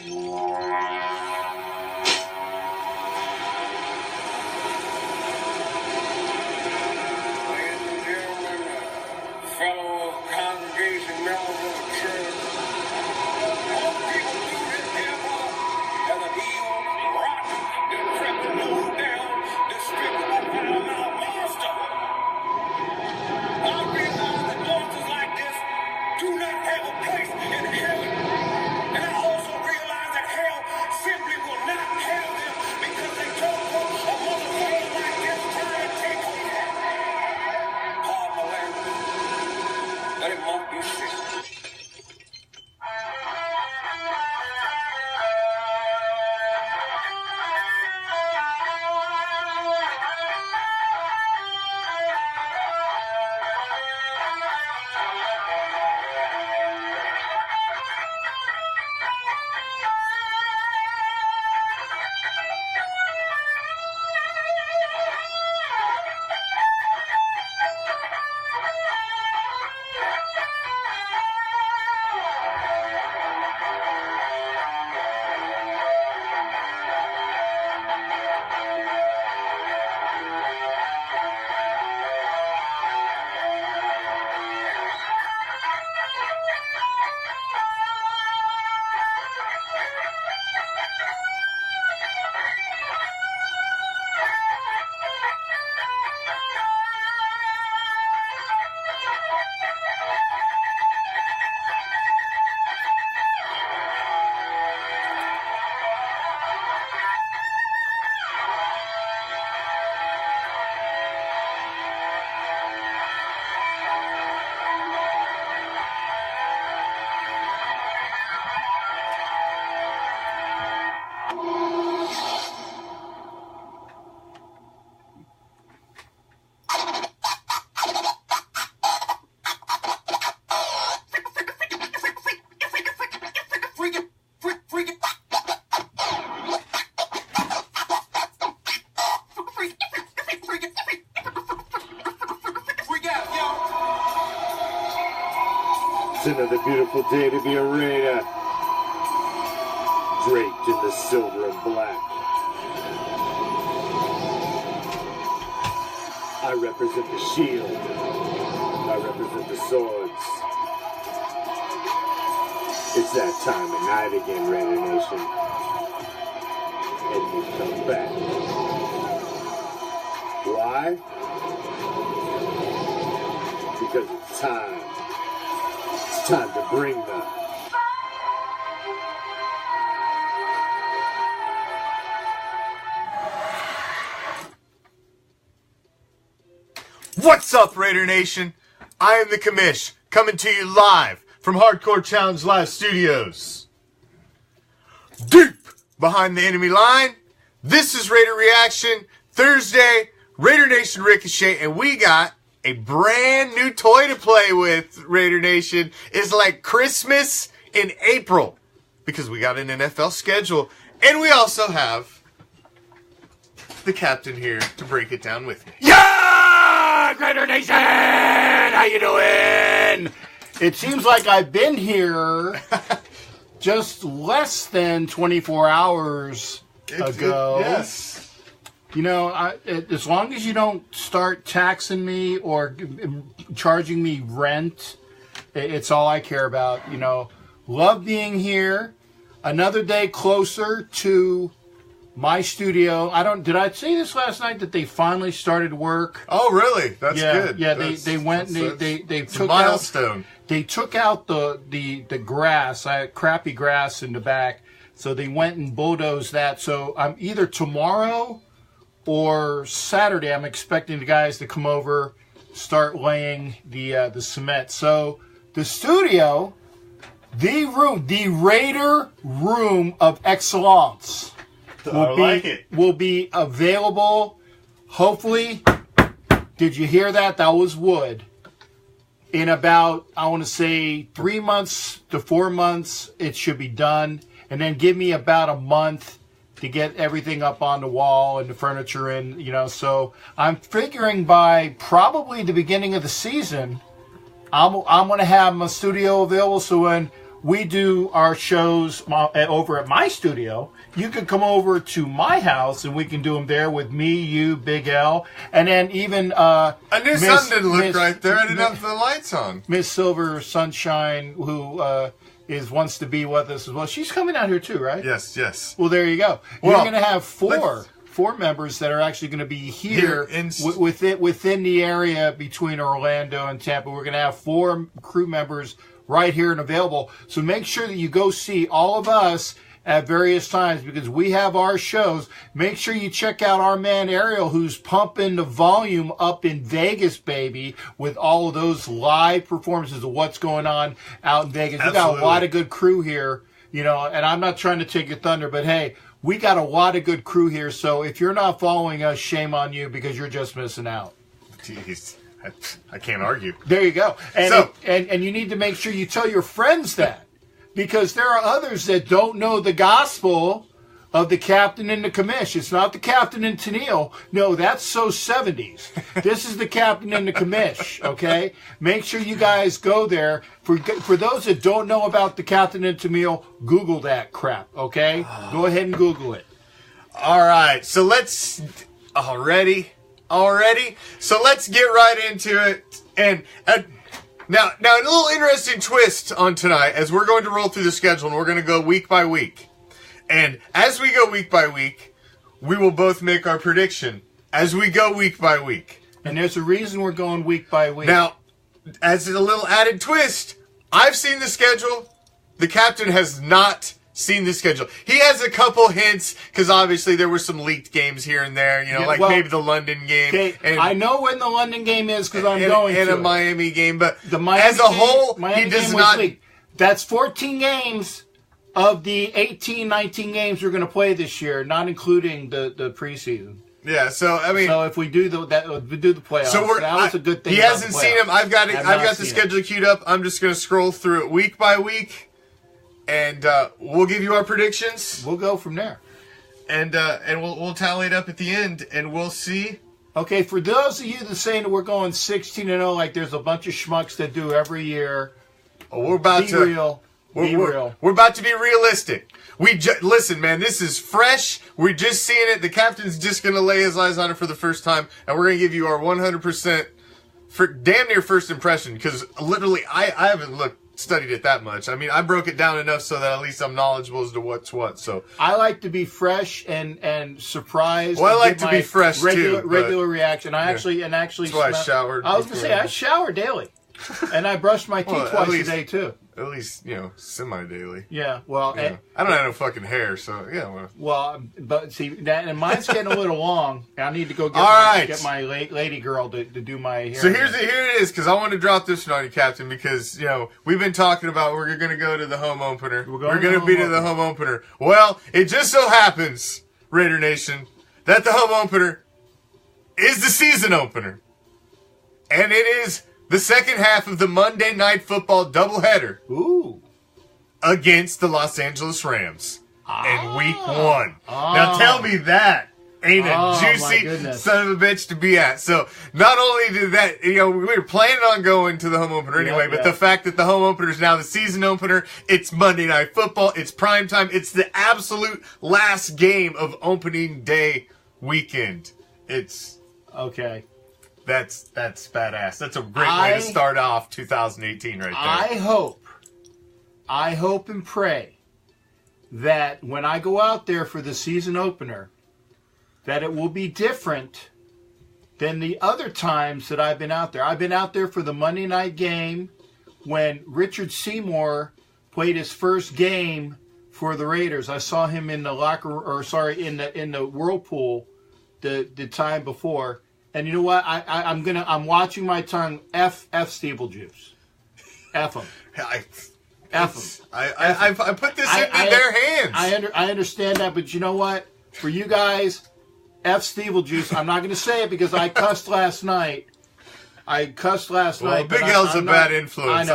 Fellow congregation members of the church, all people do this here as an evil, rotten, decrepit, low-down, despicable, foul-mouthed monster. I realize that monsters like this do not have a place in heaven. And I also realize that hell simply will not have them because they don't want a motherfucker like this trying to take over. Pardon my language, but it must be said. It's another beautiful day to be a Raider, draped in the silver and black. I represent the shield. I represent the swords. It's that time of night again, Raider Nation. And we come back. Why? Because it's time. It's time to bring the What's up, Raider Nation? I am the Commish, coming to you live from Hardcore Challenge Live Studios. Deep behind the enemy line, this is Raider Reaction, Thursday, Raider Nation Ricochet, and we got a brand new toy to play with, Raider Nation. It's like Christmas in April, because we got an NFL schedule, and we also have the captain here to break it down with me. Yeah! Raider Nation! How you doing? It seems like I've been here just less than 24 hours ago. Yes. You know, as long as you don't start taxing me or charging me rent, it's all I care about. You know, love being here. Another day closer to my studio. Did I say this last night that they finally started work? Oh, really? That's good. Yeah, they went and they took a milestone. They took out the grass. I had crappy grass in the back, so they went and bulldozed that. So I'm either tomorrow or Saturday, I'm expecting the guys to come over, start laying the cement. So the studio, the room, the Raider Room of Excellence will be available. Hopefully, did you hear that? That was wood. In about, I want to say 3 months to 4 months, it should be done. And then give me about a month to get everything up on the wall and the furniture in, you know. So I'm figuring by probably the beginning of the season, I'm going to have my studio available. So when we do our shows over at my studio. You can come over to my house and we can do them there with me, you, Big L, and then even I knew something didn't look right there. I didn't have the lights on. Miss Silver Sunshine, who wants to be with us as well. She's coming out here too, right? Yes, yes. Well, there you go. Well, you're going to have four members that are actually going to be here within the area between Orlando and Tampa. We're going to have 4 crew members right here and available. So make sure that you go see all of us at various times because we have our shows. Make sure you check out our man Ariel, who's pumping the volume up in Vegas, baby, with all of those live performances of what's going on out in Vegas. Absolutely. We got a lot of good crew here, and I'm not trying to take your thunder, but hey, we got a lot of good crew here. So if you're not following us, shame on you because you're just missing out. Jeez. I can't argue. There you go. And you need to make sure you tell your friends that because there are others that don't know the gospel of the captain and the commish. It's not the captain and Tennille. No, that's so 70s. This is the captain and the commish, okay? Make sure you guys go there. For those that don't know about the captain and Tennille, Google that crap, okay? Go ahead and Google it. All right. So let's... Already? So let's get right into it. And now a little interesting twist on tonight as we're going to roll through the schedule and we're going to go week by week. And as we go week by week, we will both make our prediction as we go week by week. And there's a reason we're going week by week. Now, as a little added twist, I've seen the schedule. The captain has not seen the schedule. He has a couple hints because obviously there were some leaked games here and there, maybe the London game. Okay, and, I know when the London game is because I'm going to and a Miami game, but Miami as a whole, Miami he does game was not. leaked. That's 14 games of the 18, 19 games we're going to play this year, not including the preseason. Yeah, so I mean, so if we do the playoffs, so that was a good thing. He hasn't seen them. I've got the schedule queued up. I'm just going to scroll through it week by week. And we'll give you our predictions. We'll go from there, and we'll tally it up at the end, and we'll see. Okay, for those of you that saying that we're going 16-0, like there's a bunch of schmucks that do every year. We're about be real. We're about to be realistic. Listen, man. This is fresh. We're just seeing it. The captain's just gonna lay his eyes on it for the first time, and we're gonna give you our 100% for damn near first impression. Because literally, I haven't studied it that much. I mean, I broke it down enough so that at least I'm knowledgeable as to what's what. So I like to be fresh and surprised. Well, I like to be fresh regular reaction. actually that's why I showered. I was gonna say I shower daily, and I brushed my teeth twice a day too. At least, semi-daily. Yeah, well... Yeah. I don't have no fucking hair, so, yeah. Well, but see, and mine's getting a little long. I need to go get my lady girl to do my hair. So here it is, because I want to drop this one on you, Captain, because, we've been talking about we're going to go to the home opener. We're going to be to the home opener. Well, it just so happens, Raider Nation, that the home opener is the season opener. And it is... the second half of the Monday Night Football doubleheader against the Los Angeles Rams in Week 1. Now tell me that ain't a juicy son of a bitch to be at. So not only did that, we were planning on going to the home opener anyway, but the fact that the home opener is now the season opener, it's Monday Night Football, it's prime time, it's the absolute last game of opening day weekend. It's... okay. That's badass. That's a great way to start off 2018 right there. I hope and pray that when I go out there for the season opener, that it will be different than the other times that I've been out there. I've been out there for the Monday night game when Richard Seymour played his first game for the Raiders. I saw him in the in the whirlpool the time before. And you know what? I'm watching my tongue. F Steeplejuice. F them. F them. I put this into their hands. I understand that, but you know what? For you guys, F Steeplejuice. I'm not going to say it because I cussed last night. Well, Big L's a bad influence. I know.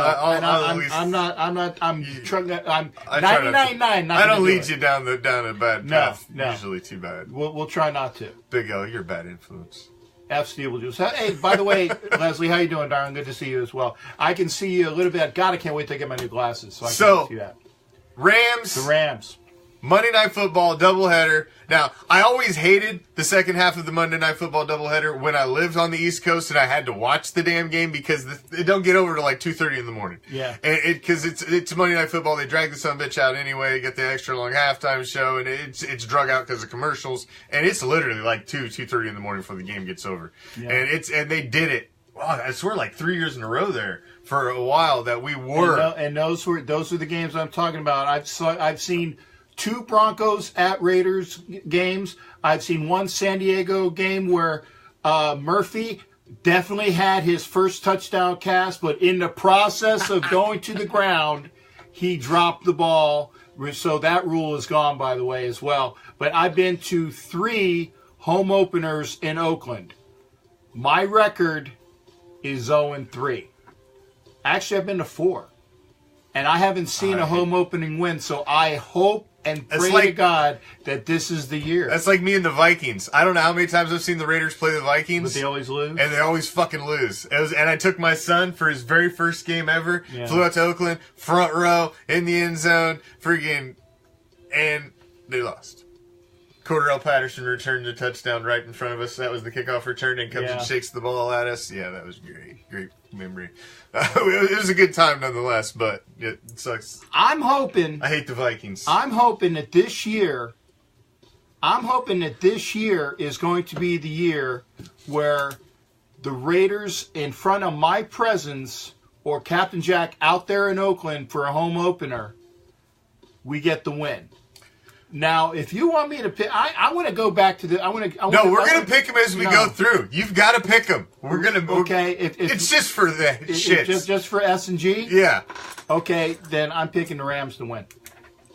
I'm not. I'm 99.9. I don't lead you down a bad path. No. Usually too bad. We'll try not to. Big L, you're a bad influence. F. Steeljuice. Hey, by the way, Leslie, how you doing, darling? Good to see you as well. I can see you a little bit. God, I can't wait to get my new glasses so I can see that. Rams. The Rams. Monday Night Football doubleheader. Now, I always hated the second half of the Monday Night Football doubleheader when I lived on the East Coast and I had to watch the damn game because it don't get over to like 2:30 in the morning. Yeah. Because it's Monday Night Football. They drag the son of a bitch out anyway, get the extra long halftime show, and it's drug out because of commercials. And it's literally like 2:30 in the morning before the game gets over. Yeah. And they did it. Wow, I swear like 3 years in a row there for a while that we were. And those were the games I'm talking about. I've seen 2 Broncos at Raiders games. I've seen 1 San Diego game where Murphy definitely had his first touchdown cast, but in the process of going to the ground, he dropped the ball. So that rule is gone, by the way, as well. But I've been to 3 home openers in Oakland. My record is 0-3. Actually, I've been to 4. And I haven't seen a home opening win, so I hope and pray to God that this is the year. That's like me and the Vikings. I don't know how many times I've seen the Raiders play the Vikings. But they always lose. And they always fucking lose. And I took my son for his very first game ever. Yeah. Flew out to Oakland, front row, in the end zone, freaking, and they lost. Cordell Patterson returned a touchdown right in front of us. That was the kickoff return and comes and shakes the ball at us. Yeah, that was great. Great memory. It was a good time nonetheless, but it sucks. I'm hoping. I hate the Vikings. I'm hoping that this year is going to be the year where the Raiders, in front of my presence, or Captain Jack out there in Oakland for a home opener, we get the win. Now, if you want me to pick, I want to go back to the. We're going to pick them as we go through. You've got to pick them. We're going to. Okay, it's just for the shit. Just for S&G. Yeah. Okay, then I'm picking the Rams to win.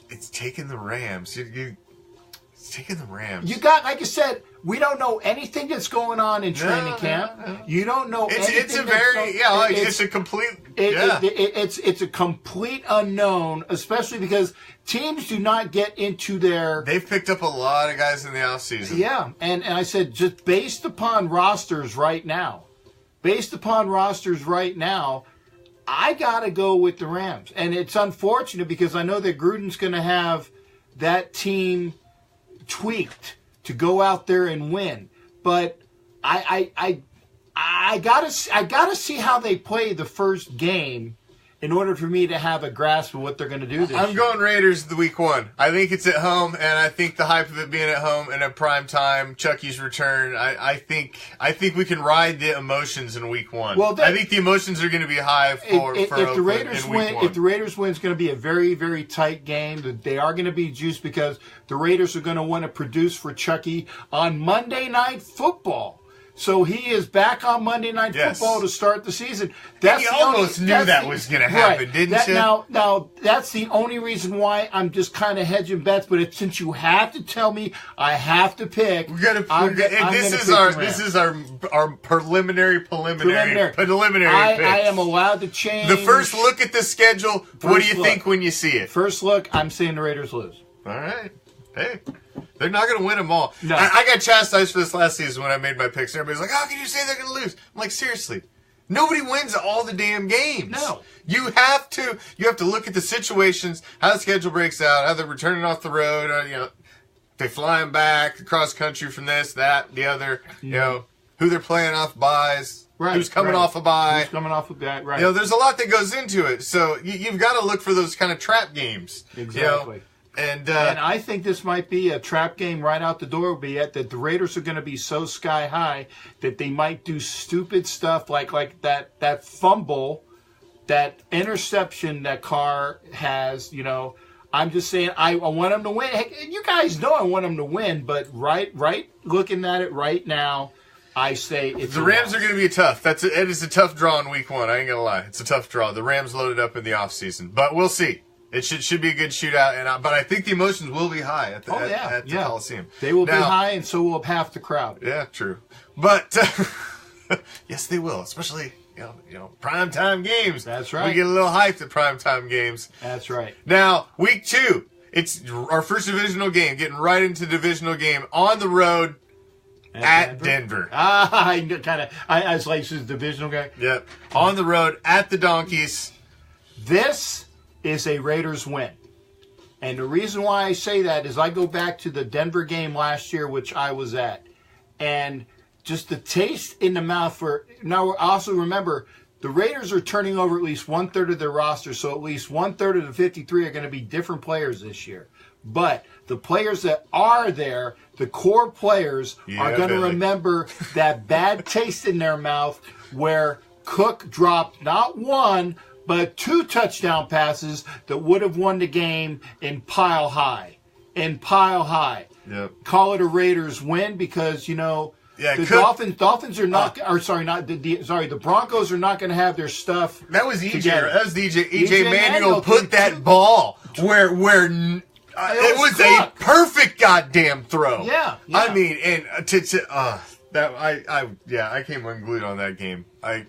It's taking the Rams. It's taking the Rams. You got, like I said, we don't know anything that's going on in training camp. No. You don't know anything. It's a very it's a complete. It's a complete unknown, especially because teams do not get into their. They've picked up a lot of guys in the offseason. Yeah, and I said just based upon rosters right now, I gotta go with the Rams, and it's unfortunate because I know that Gruden's going to have that team tweaked to go out there and win, but I gotta see how they play the first game in order for me to have a grasp of what they're going to do this year. Going Raiders the week 1. I think it's at home, and I think the hype of it being at home and at prime time, Chucky's return, I think we can ride the emotions in week 1. Well, I think the emotions are going to be high for if the Raiders win. If the Raiders win, it's going to be a very, very tight game. They are going to be juiced because the Raiders are going to want to produce for Chucky on Monday Night Football. So he is back on Monday Night Football to start the season. You almost knew that was going to happen, didn't you? Now, that's the only reason why I'm just kind of hedging bets. But since you have to tell me, I have to pick. This is our preliminary picks. I am allowed to change. The first look at the schedule. What do you think when you see it? First look, I'm saying the Raiders lose. All right. Hey. They're not going to win them all. No. I got chastised for this last season when I made my picks. Everybody's like, how can you say they're going to lose? I'm like, seriously. Nobody wins all the damn games. No. You have to look at the situations, how the schedule breaks out, how they're returning off the road, they flying back across country from this, that, the other, who they're playing off buys, who's coming off a bye. Who's coming off a bye, right. There's a lot that goes into it. So you've got to look for those kind of trap games. Exactly. And I think this might be a trap game right out the door, that the Raiders are going to be so sky high that they might do stupid stuff like that fumble, that interception that Carr has. I'm just saying I want them to win. Hey, you guys know I want them to win, but right looking at it right now, I say it's the Rams are going to be tough. It is a tough draw in week 1. I ain't going to lie. It's a tough draw. The Rams loaded up in the offseason, but we'll see. It should be a good shootout, but I think the emotions will be high at the Coliseum. They will be high, and so will half the crowd. Yeah, true. But yes, they will, especially primetime games. That's right. We get a little hyped at primetime games. That's right. Now, week 2, it's our first divisional game, getting right into divisional game on the road at Denver. I was like, this is a divisional guy. Yep. On the road at the Donkeys. This is a Raiders win. And the reason why I say that is I go back to the Denver game last year, which I was at. And just the taste in the mouth for... Now, also remember, the Raiders are turning over at least 1/3 of their roster, so at least 1/3 of the 53 are going to be different players this year. But the players that are there, the core players, are going to remember that bad taste in their mouth where Cook dropped not one, but 2 touchdown passes that would have won the game in pile high. Yep. Call it a Raiders win because, you know, the Dolphins are not, the Broncos are not going to have their stuff. That was EJ. together. That was EJ Manuel put that ball where it was a perfect goddamn throw. Yeah. I mean, and I came unglued on that game. I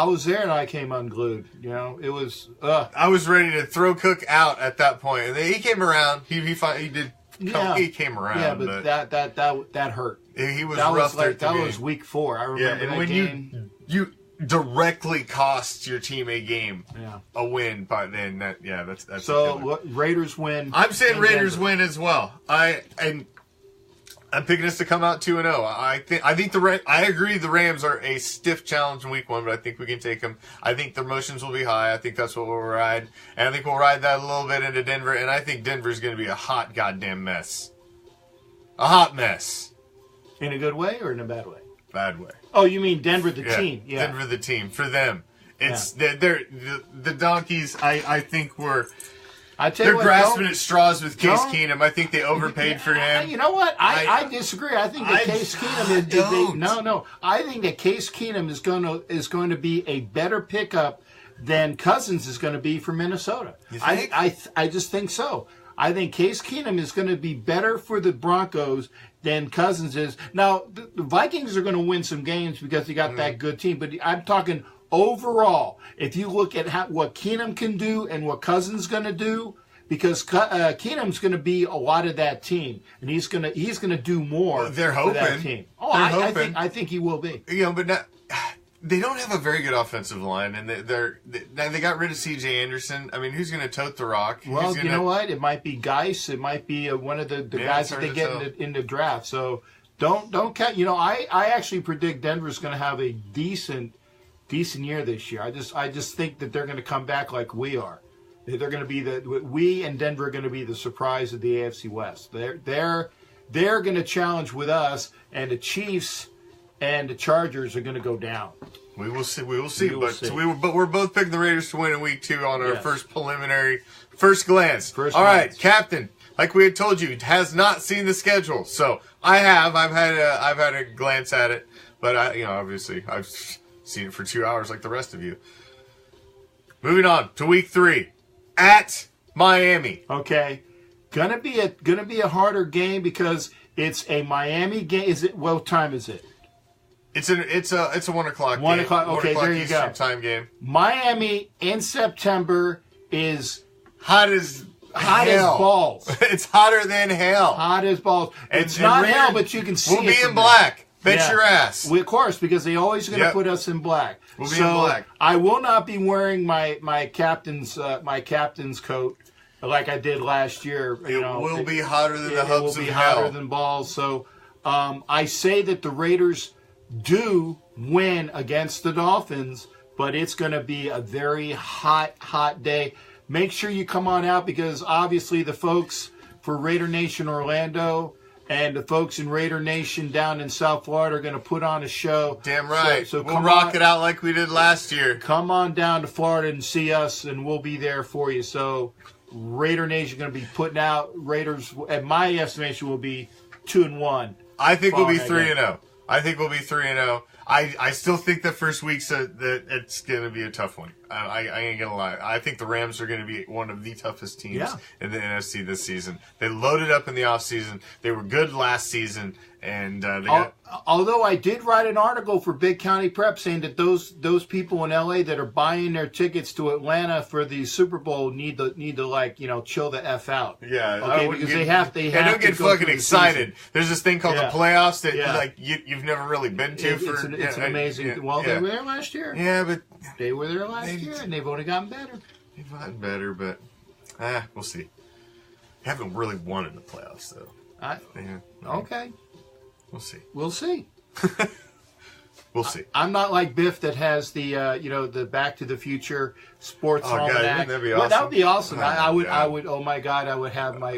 was there and I came unglued. You know, it was. I was ready to throw Cook out at that point, and then he came around. He did. He came around. Yeah, but that hurt. He was rough. That was week 4. I remember and when game. you directly cost your team a game, Yeah. a win, but then that's so Raiders win. I'm saying Raiders Denver. win as well. I'm picking us to come out 2-0. I agree the Rams are a stiff challenge in week 1, but I think we can take them. I think their emotions will be high. I think that's what we'll ride, and I think we'll ride that a little bit into Denver. And I think Denver's going to be a hot goddamn mess, a hot mess. In a good way or in a bad way? Bad way. Oh, you mean Denver the team? Yeah, Denver the team. For them, it's they're the Donkeys. I think they're grasping at straws with Case Keenum. I think they overpaid for him. You know what? I disagree. I think that Case Keenum I think that Case Keenum is going to be a better pickup than Cousins is going to be for Minnesota. You think? I just think so. I think Case Keenum is going to be better for the Broncos than Cousins is. Now, the Vikings are going to win some games because they got that good team, but I'm talking overall. If you look at what Keenum can do and what Cousins is going to do, because Keenum's going to be a lot of that team, and he's going to do more. They're for hoping. that team. I think he will be. You know, but they don't have a very good offensive line, and they got rid of C.J. Anderson. I mean, who's going to tote the rock? Well, you know what? It might be Geis. It might be one of the guys that they get in the draft. So don't count. You know, I actually predict Denver's going to have a decent year this year. I just think that they're going to come back like we are. They're going to be we and Denver are going to be the surprise of the AFC West. They're going to challenge with us, and the Chiefs and the Chargers are going to go down. We will see. But we're both picking the Raiders to win in week 2 on our first glance. All right, Captain. Like we had told you, has not seen the schedule. So I have. I've had a glance at it, but obviously I've seen it for 2 hours like the rest of you. Moving on to week 3 at Miami. Okay, gonna be a harder game because it's a Miami game. What time is it? It's a 1 o'clock. 1 o'clock. Okay, there you Eastern go. Time game. Miami in September is hot as balls. It's hotter than hell. Hot as balls. It's not hell, but you can see. We'll be in black. Bet your ass. Of course, because they always going to put us in black. We'll be in black. I will not be wearing my captain's coat like I did last year. It will be hotter than the hubs of hell. It will be hotter than balls. So I say that the Raiders do win against the Dolphins, but it's going to be a very hot day. Make sure you come on out because obviously the folks for Raider Nation Orlando and the folks in Raider Nation down in South Florida are going to put on a show. Damn right. So we'll rock it out like we did last year. Come on down to Florida and see us, and we'll be there for you. So Raider Nation going to be putting out Raiders. At my estimation, will be 2-1. I think we'll be 3-0. I think we'll be 3-0. I still think the first week's that it's going to be a tough one. I ain't going to lie. I think the Rams are going to be one of the toughest teams in the NFC this season. They loaded up in the offseason. They were good last season. And although I did write an article for Big County Prep saying that those people in LA that are buying their tickets to Atlanta for the Super Bowl need to like, you know, chill the F out. Yeah. Okay, because they have don't get fucking excited. There's this thing called the playoffs that like you've never really been to. It's an amazing. They were there last year. Yeah, but they were there last year, and they've only gotten better. They've gotten better, but we'll see. They haven't really won in the playoffs though. Okay. We'll see. We'll see. We'll see. I'm not like Biff that has the the Back to the Future sports almanac. God, wouldn't that be awesome? That would be awesome. Oh, I would. Oh my God, I would have my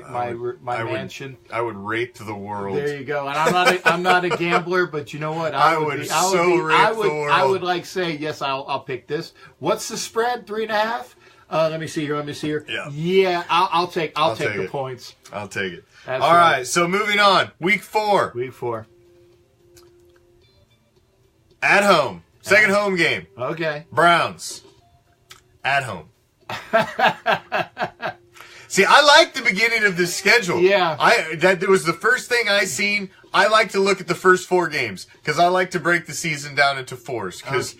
mansion. I would rape the world. There you go. And I'm not a gambler, but you know what? I would rape the world. I would like say yes. I'll pick this. What's the spread? 3.5. Let me see here. Yeah. I'll take the points. I'll take it. That's all right. So moving on. Week 4. Week 4. At home. Second home game. Okay. Browns. At home. See, I like the beginning of this schedule. Yeah. That was the first thing I seen. I like to look at the first 4 games because I like to break the season down into 4s. Because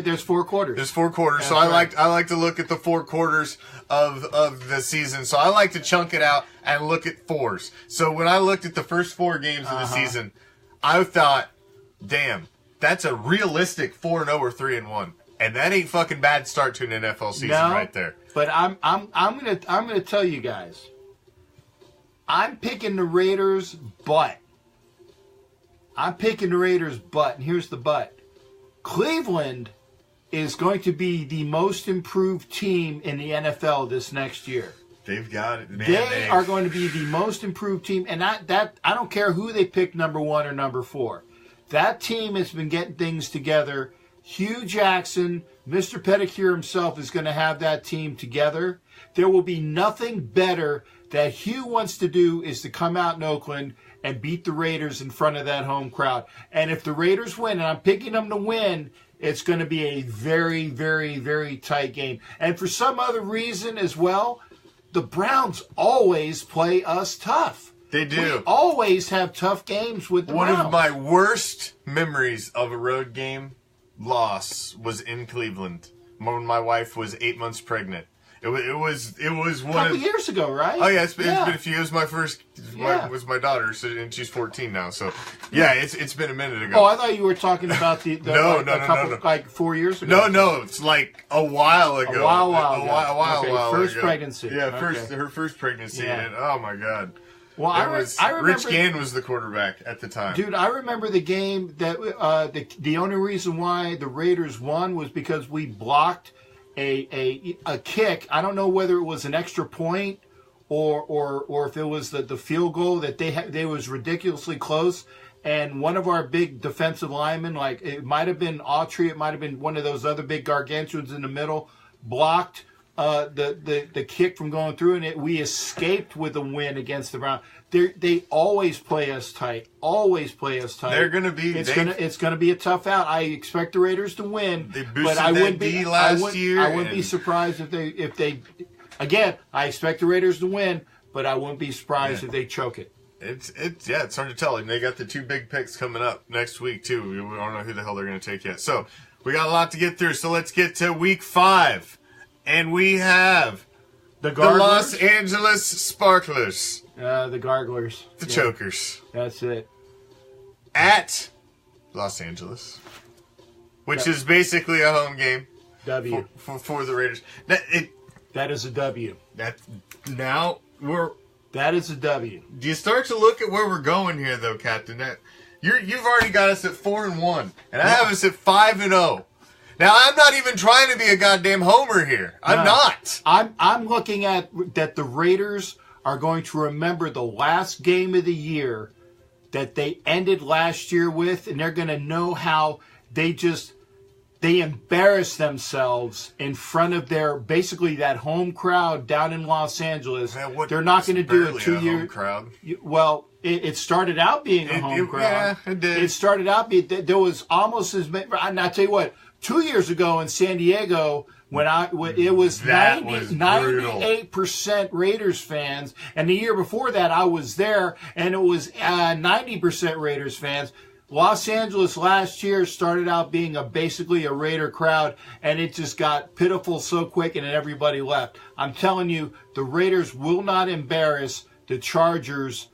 there's 4 quarters. There's 4 quarters, That's so I like to look at the 4 quarters of the season. So I like to chunk it out and look at 4s. So when I looked at the first 4 games of the season, I thought, damn, that's a realistic 4-0 or 3-1. And that ain't fucking bad start to an NFL season right there. But I'm gonna tell you guys, I'm picking the Raiders, but and here's the but. Cleveland is going to be the most improved team in the NFL this next year. They've got it. Man, they are going to be the most improved team, and I don't care who they pick number 1 or number 4. That team has been getting things together. Hugh Jackson, Mr. Pedicure himself, is going to have that team together. There will be nothing better that Hugh wants to do is to come out in Oakland and beat the Raiders in front of that home crowd. And if the Raiders win, and I'm picking them to win, it's going to be a very, very, very tight game. And for some other reason as well, the Browns always play us tough. They do. We always have tough games with the Browns. One of my worst memories of a road game loss was in Cleveland when my wife was 8 months pregnant. It was one a couple years ago, right? Oh yeah, it's been a few. It was my first. Was my daughter, and she's 14 now. So yeah, it's been a minute ago. Oh, I thought you were talking about the no, like 4 years ago. No, it's like a while ago. A while first ago. Pregnancy. Yeah, her first pregnancy. Yeah. And, oh my God. Well, I remember Rich Gann was the quarterback at the time. Dude, I remember the game that the only reason why the Raiders won was because we blocked a kick. I don't know whether it was an extra point or if it was the field goal that they was ridiculously close. And one of our big defensive linemen, like it might have been Autry, it might have been one of those other big gargantuans in the middle, blocked the kick from going through, and we escaped with a win against the Browns. They always play us tight. Always play us tight. They're going to be. It's gonna be a tough out. I expect the Raiders to win. They boosted that D last year. I wouldn't be surprised if they. Again, I expect the Raiders to win, but I wouldn't be surprised if they choke it. It's hard to tell. And they got the 2 big picks coming up next week too. We don't know who the hell they're going to take yet. So we got a lot to get through. So let's get to week 5. And we have the Los Angeles Sparklers. The Garglers. The Chokers. That's it. At Los Angeles, which is basically a home game. W. For the Raiders. That is a W. That is a W. Do you start to look at where we're going here, though, Captain? You've already got us at 4-1, and I have us at 5-0. Now, I'm not even trying to be a goddamn homer here. I'm not. I'm looking at that the Raiders are going to remember the last game of the year that they ended last year with, and they're going to know how they they embarrassed themselves in front of their basically that home crowd down in Los Angeles. Man, they're not going to do a 2 year home crowd. Well, it started out being a home crowd. Yeah, it did. It started out being there was almost as many. And I tell you what, 2 years ago in San Diego. When it was 98% Raiders fans, and the year before that I was there, and it was 90% Raiders fans. Los Angeles last year started out being basically a Raider crowd, and it just got pitiful so quick, and then everybody left. I'm telling you, the Raiders will not embarrass the Chargers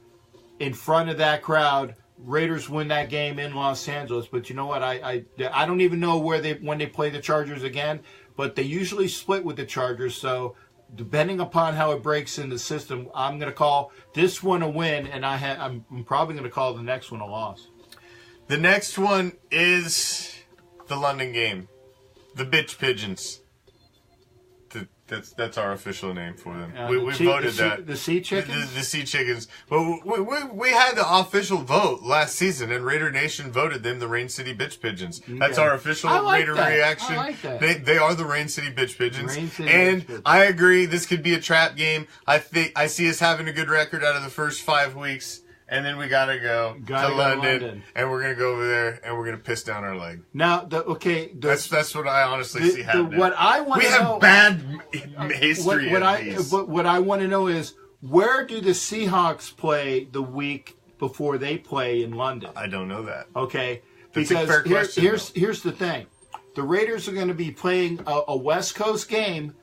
in front of that crowd. Raiders win that game in Los Angeles, but you know what? I don't even know when they play the Chargers again. But they usually split with the Chargers, so depending upon how it breaks in the system, I'm going to call this one a win, and I'm probably going to call the next one a loss. The next one is the London game. The Bitch Pigeons. That's our official name for them. We voted that. The Sea Chickens? The Sea Chickens. Well, we had the official vote last season, and Raider Nation voted them the Rain City Bitch Pigeons. That's our official Raider reaction. I like that. They are the Rain City Bitch Pigeons. And I agree, this could be a trap game. I see us having a good record out of the first 5 weeks. And then we gotta go to London, and we're gonna go over there, and we're gonna piss down our leg. Now, that's what I honestly see happening. What I want to know, we have bad history. What I want to know is, where do the Seahawks play the week before they play in London? I don't know that. Okay, that's a fair question, here's the thing: the Raiders are going to be playing a West Coast game.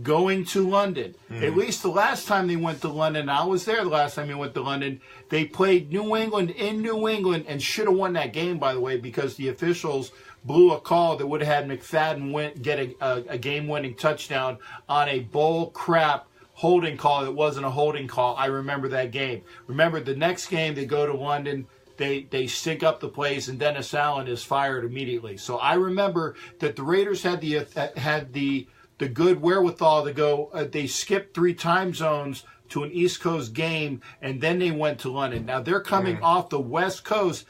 Going to London. At least the last time they went to London, I was there the last time they went to London, they played New England in New England and should have won that game, by the way, because the officials blew a call that would have had McFadden get a game-winning touchdown on a bull crap holding call that wasn't a holding call. I remember that game. Remember, the next game they go to London, they stink up the place, and Dennis Allen is fired immediately. So I remember that the Raiders had the good wherewithal to go. They skipped 3 time zones to an East Coast game, and then they went to London. Now they're coming off the West Coast.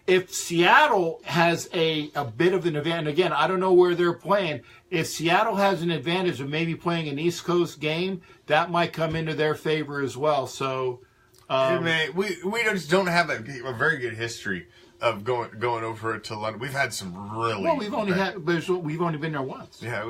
If Seattle has a bit of an advantage, again, I don't know where they're playing. If Seattle has an advantage of maybe playing an East Coast game, that might come into their favor as well. So, we just don't have a very good history of going over to London. We've had some really. Well, we've only been there once. Yeah,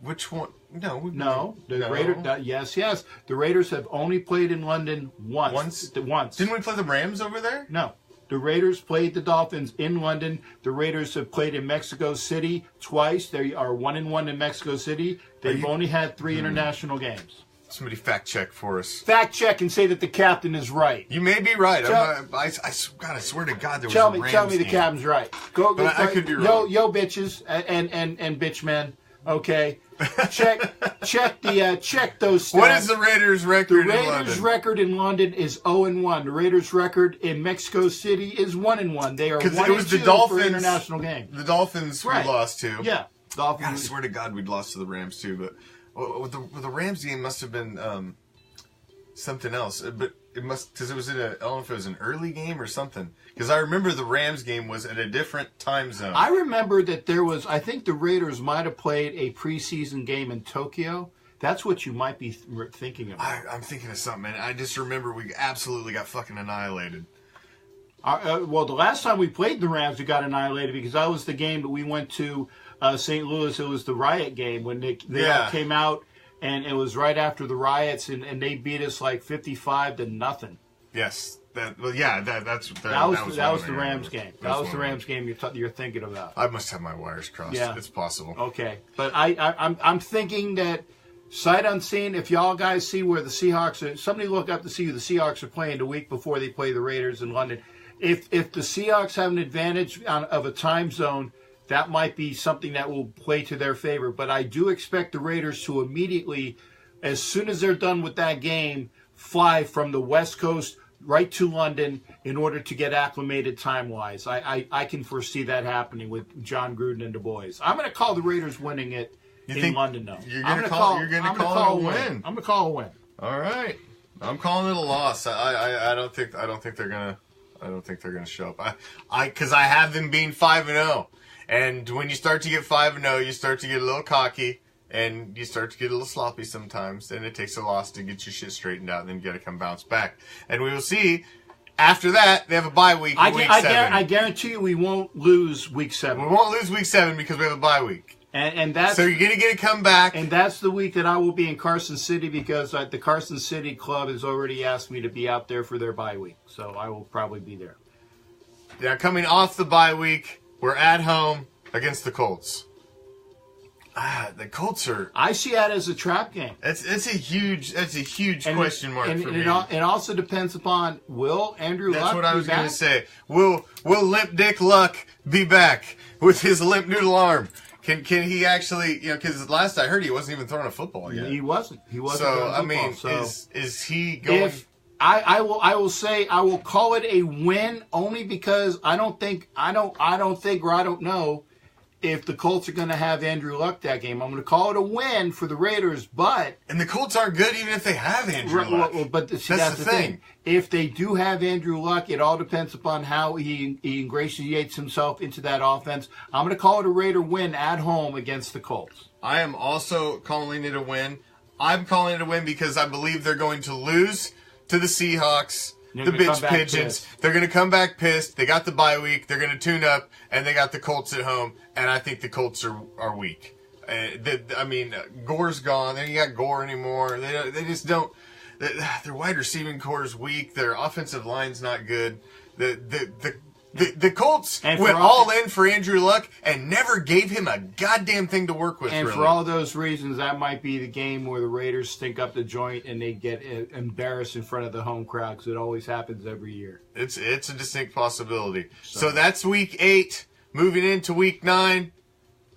which one? No, the Raiders. Yes. The Raiders have only played in London once. Didn't we play the Rams over there? No. The Raiders played the Dolphins in London. The Raiders have played in Mexico City twice. They are 1-1 in Mexico City. They've only had 3 international games. Somebody fact check for us. Fact check and say that the captain is right. You may be right. I swear to God, there was a Rams Tell me the game. captain's right. Go. I could be wrong. Yo, bitches and bitch men. Okay. Check those stats. What is the Raiders' record in London? The Raiders' record in London is 0-1. The Raiders' record in Mexico City is 1-1. They are 1-2 for international games. The Dolphins we lost to. Yeah. Dolphins. God, I swear to God, we'd lost to the Rams too. But the Rams game must have been something else. But it must, because it was I don't know if it was an early game or something. Because I remember the Rams game was at a different time zone. I remember that I think the Raiders might have played a preseason game in Tokyo. That's what you might be thinking about. I'm thinking of something, man. I just remember we absolutely got fucking annihilated. Well, the last time we played the Rams, we got annihilated because that was the game that we went to St. Louis. It was the riot game when they all came out, and it was right after the riots, and they beat us like 55-0. Yes. That was the Rams game. That was the Rams game you're thinking about. I must have my wires crossed. Yeah. It's possible. Okay, but I'm thinking that sight unseen. If y'all guys see where the Seahawks are, somebody look up to see who the Seahawks are playing the week before they play the Raiders in London. If the Seahawks have an advantage of a time zone, that might be something that will play to their favor. But I do expect the Raiders to immediately, as soon as they're done with that game, fly from the West Coast right to London in order to get acclimated time-wise. I can foresee that happening with John Gruden and the boys. I'm going to call the Raiders winning it in London, though. You're going to call it a win. I'm going to call a win. All right. I'm calling it a loss. I don't think they're going to show up. Because I have them being 5-0. And when you start to get 5-0, you start to get a little cocky, and you start to get a little sloppy sometimes. And it takes a loss to get your shit straightened out, and then you got to come bounce back. And we will see. After that, they have a bye week. Week 7. I guarantee you, we won't lose week 7. We won't lose week 7 because we have a bye week. And that's so you're gonna get a comeback. And that's the week that I will be in Carson City because the Carson City Club has already asked me to be out there for their bye week. So I will probably be there. Now, coming off the bye week, we're at home against the Colts. The Colts are. I see that as a trap game. That's a huge question mark for me. It also depends upon will Andrew Luck. That's what I was going to say. Will Limp Dick Luck be back with his limp noodle arm? Can he actually? Because last I heard he wasn't even throwing a football yet. He wasn't. So I mean, is he going? If I will say I will call it a win only because I don't know if the Colts are going to have Andrew Luck that game. I'm going to call it a win for the Raiders, and the Colts aren't good even if they have Andrew Luck. But that's the thing. If they do have Andrew Luck, it all depends upon how he ingratiates himself into that offense. I'm going to call it a Raider win at home against the Colts. I am also calling it a win. I'm calling it a win because I believe they're going to lose to the Seahawks. The bitch pigeons. They're going to come back pissed. They got the bye week. They're going to tune up, and they got the Colts at home. And I think the Colts are weak. Gore's gone. They ain't got Gore anymore. They just don't. Their wide receiving core is weak. Their offensive line's not good. The Colts went all in for Andrew Luck and never gave him a goddamn thing to work with. And for all those reasons, that might be the game where the Raiders stink up the joint and they get embarrassed in front of the home crowd because it always happens every year. It's a distinct possibility. So that's week 8. Moving into week 9,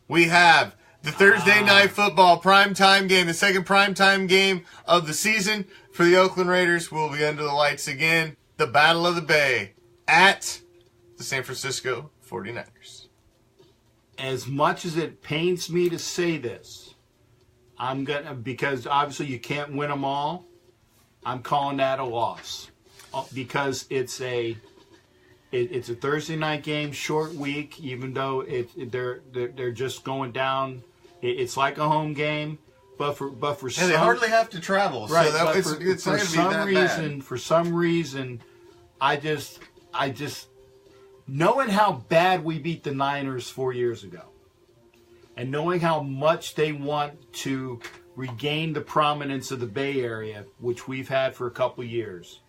we have the Thursday night football primetime game, the second primetime game of the season for the Oakland Raiders. Will be under the lights again. The Battle of the Bay at the San Francisco 49ers. As much as it pains me to say this, because obviously you can't win them all, I'm calling that a loss. Because it's a Thursday night game, short week, even though they're just going down. It's like a home game, but for some, they hardly have to travel, right? So it's not going to be that bad. For some reason, I just knowing how bad we beat the Niners 4 years ago, and knowing how much they want to regain the prominence of the Bay Area, which we've had for a couple years,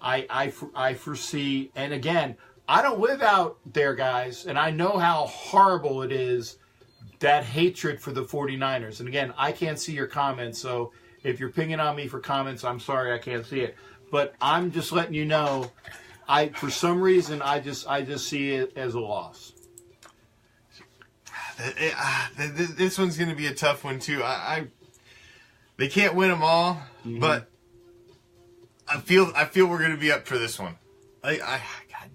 I foresee, and again, I don't live out there, guys, and I know how horrible it is, that hatred for the 49ers. And again, I can't see your comments, so if you're pinging on me for comments, I'm sorry I can't see it. But I'm just letting you know, for some reason, I just see it as a loss. This one's going to be a tough one, too. They can't win them all, but I feel we're going to be up for this one.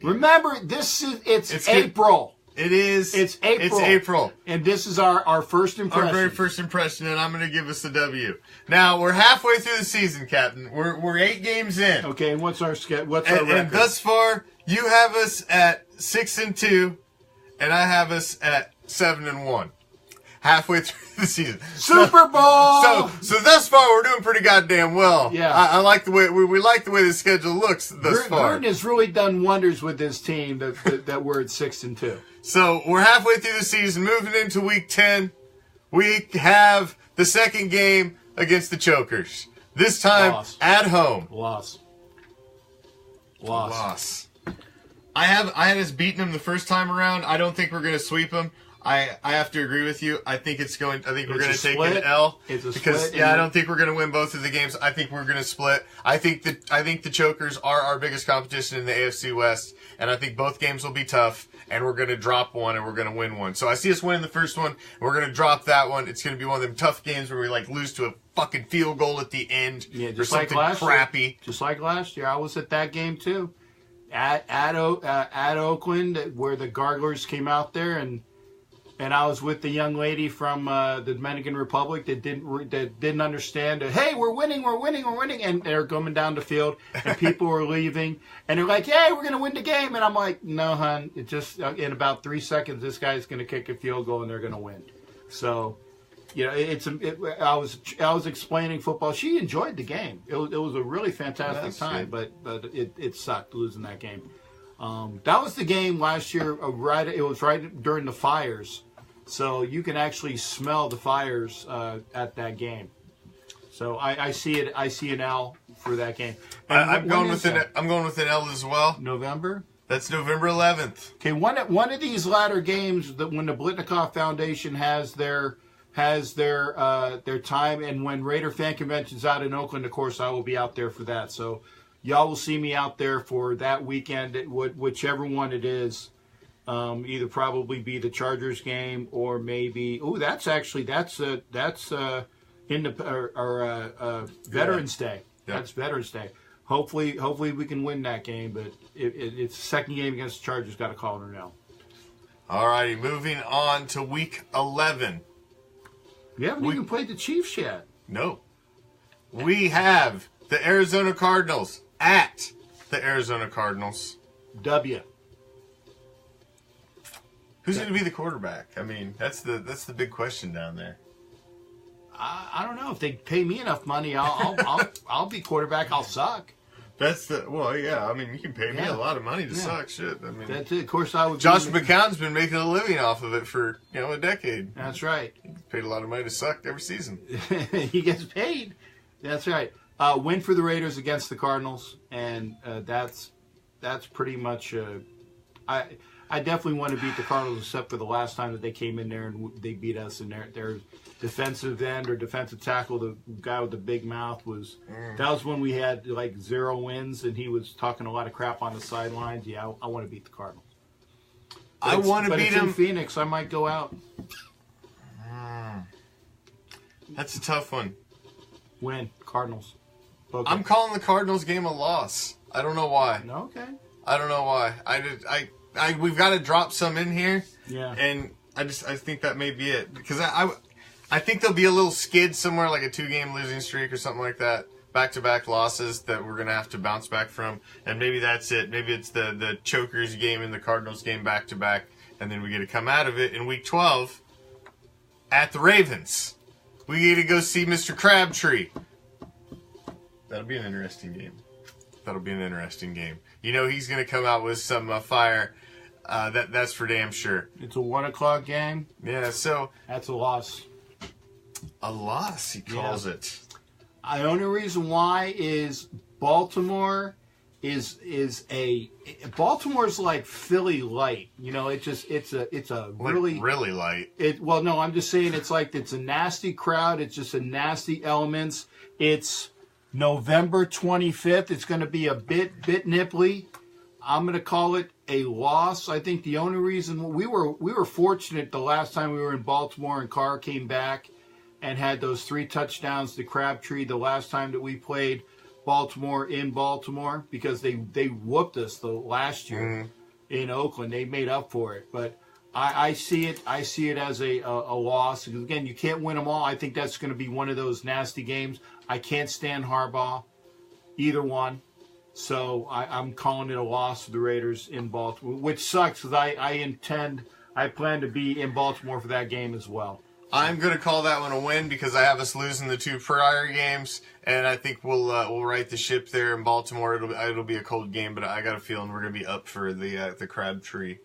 Remember, it's April. It is. It's April. It's April. And this is our first impression. Our very first impression, and I'm going to give us the W. Now, we're halfway through the season, Captain. We're 8 games in. Okay, and what's our record? And thus far, you have us at 6-2, and I have us at 7-1. Halfway through the season. Super Bowl! So thus far, we're doing pretty goddamn well. Yeah. I like the way, we like the way the schedule looks thus far. Gruden has really done wonders with this team that we're at 6-2. So we're halfway through the season, moving into week 10. We have the second game against the Chokers. This time at home. Loss. I had us beating them the first time around. I don't think we're going to sweep them. I have to agree with you. I think we're going to take an L. Because I don't think we're going to win both of the games. I think we're going to split. I think the Chokers are our biggest competition in the AFC West, and I think both games will be tough. And we're going to drop one, and we're going to win one. So I see us winning the first one, and we're going to drop that one. It's going to be one of them tough games where we lose to a fucking field goal at the end, or something crappy. Just like last year, I was at that game too, at Oakland, where the Garglers came out there and and I was with the young lady from the Dominican Republic that didn't understand. Hey, we're winning, and they're coming down the field, and people were leaving, and they're like, "Hey, we're gonna win the game," and I'm like, "No, hon, it just in about 3 seconds, this guy's gonna kick a field goal, and they're gonna win." So, you know, I was explaining football. She enjoyed the game. It was a really fantastic time, but it sucked losing that game. That was the game last year. It was right during the fires, so you can actually smell the fires at that game. So I see it. I see an L for that game. I'm going with an L as well. November. That's November 11th. Okay, one of these latter games that when the Blitnikoff Foundation has their time, and when Raider Fan Convention's out in Oakland, of course, I will be out there for that. So y'all will see me out there for that weekend, whichever one it is. Either probably be the Chargers game or maybe that's in the Veterans Day. Yeah. That's Veterans Day. Hopefully we can win that game, but it's the second game against the Chargers. Got to call it now. All righty, moving on to Week 11. We haven't even played the Chiefs yet. No. We have the Arizona Cardinals at the Arizona Cardinals. W. Who's going to be the quarterback? I mean, that's the big question down there. I don't know. If they pay me enough money, I'll be quarterback. I'll suck. I mean, you can pay me a lot of money to suck. Shit. I mean, that's it. Of course, I would. Josh McCown's been making a living off of it for a decade. That's right. He gets paid a lot of money to suck every season. He gets paid. That's right. Win for the Raiders against the Cardinals, and that's pretty much. I definitely want to beat the Cardinals, except for the last time that they came in there and they beat us. And their defensive end or defensive tackle, the guy with the big mouth, that was when we had like 0 wins, and he was talking a lot of crap on the sidelines. Yeah, I want to beat the Cardinals. I want to beat him. In Phoenix, I might go out. That's a tough one. Win Cardinals. Okay. I'm calling the Cardinals game a loss. I don't know why. Okay. I don't know why. We've got to drop some in here. Yeah. And I think that may be it, because I think there'll be a little skid somewhere, like a 2-game losing streak or something like that. Back-to-back losses that we're going to have to bounce back from. And maybe that's it. Maybe it's the Chokers game and the Cardinals game back-to-back. And then we get to come out of it in Week 12 at the Ravens. We get to go see Mr. Crabtree. That'll be an interesting game. You know he's going to come out with some fire. That's for damn sure. It's a 1 o'clock game. Yeah, so that's a loss. A loss, he calls it. The only reason why is Baltimore Baltimore's like Philly light. You know, it's a really light. I'm just saying it's a nasty crowd. It's just a nasty elements. It's November 25th. It's going to be a bit nipply. I'm going to call it a loss. I think the only reason we were fortunate the last time we were in Baltimore and Carr came back and had those 3 touchdowns to Crabtree the last time that we played Baltimore in Baltimore, because they whooped us the last year in Oakland. They made up for it, but I see it as a loss. Because again, you can't win them all. I think that's going to be one of those nasty games. I can't stand Harbaugh, either one. So I'm calling it a loss to the Raiders in Baltimore, which sucks because I plan to be in Baltimore for that game as well. I'm going to call that one a win because I have us losing the 2 prior games, and I think we'll right the ship there in Baltimore. It'll be a cold game, but I got a feeling we're going to be up for the Crabtree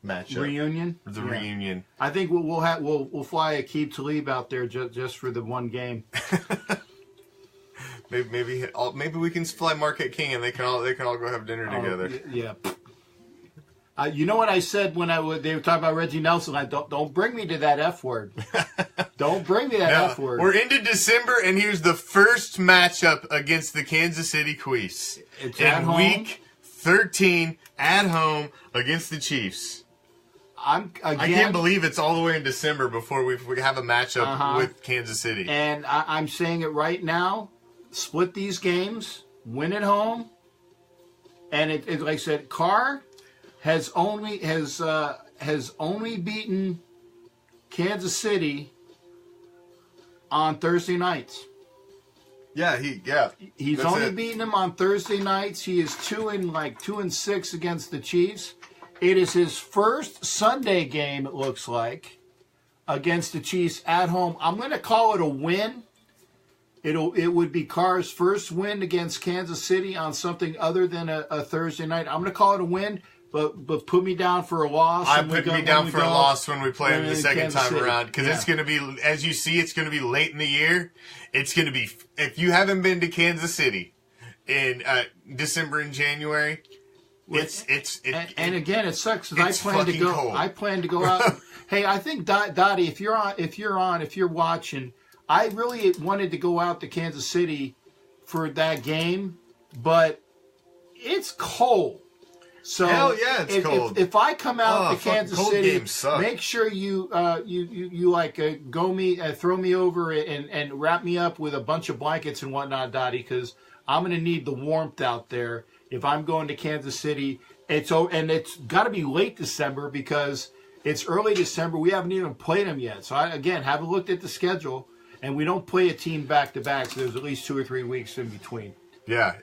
matchup. Reunion. Reunion. I think we'll fly Aqib Talib out there just for the one game. Maybe we can fly Marquette King and they can all go have dinner together. Yeah. You know what I said when they were talking about Reggie Nelson? Don't bring me to that F word. Don't bring me that F word. We're into December, and here's the first matchup against the Kansas City Chiefs. It's at home. Week 13 at home against the Chiefs. I can't believe it's all the way in December before we have a matchup with Kansas City. And I'm saying it right now. Split these games, win at home, and it like I said, Carr has only beaten Kansas City on Thursday nights. Yeah, He's only beaten them on Thursday nights. He is 2-6 against the Chiefs. It is his first Sunday game, it looks like, against the Chiefs at home. I'm going to call it a win. It would be Carr's first win against Kansas City on something other than a Thursday night. I'm going to call it a win, but put me down for a loss. I'm putting me down for a loss when we play him the second time around, because Yeah. it's going to be, as you see, it's going to be late in the year. It's going to be, if you haven't been to Kansas City in December and January, and again, it sucks because I plan to go out. Hey, I think Dottie, if you're watching, I really wanted to go out to Kansas City for that game, but it's cold. So hell yeah, it's cold. If I come out to Kansas City, make sure you throw me over and wrap me up with a bunch of blankets and whatnot, Dottie, because I'm going to need the warmth out there if I'm going to Kansas City. It's got to be late December because it's early December. We haven't even played them yet. So I haven't looked at the schedule, and we don't play a team back to back. So there's at least 2 or 3 weeks in between. Yeah,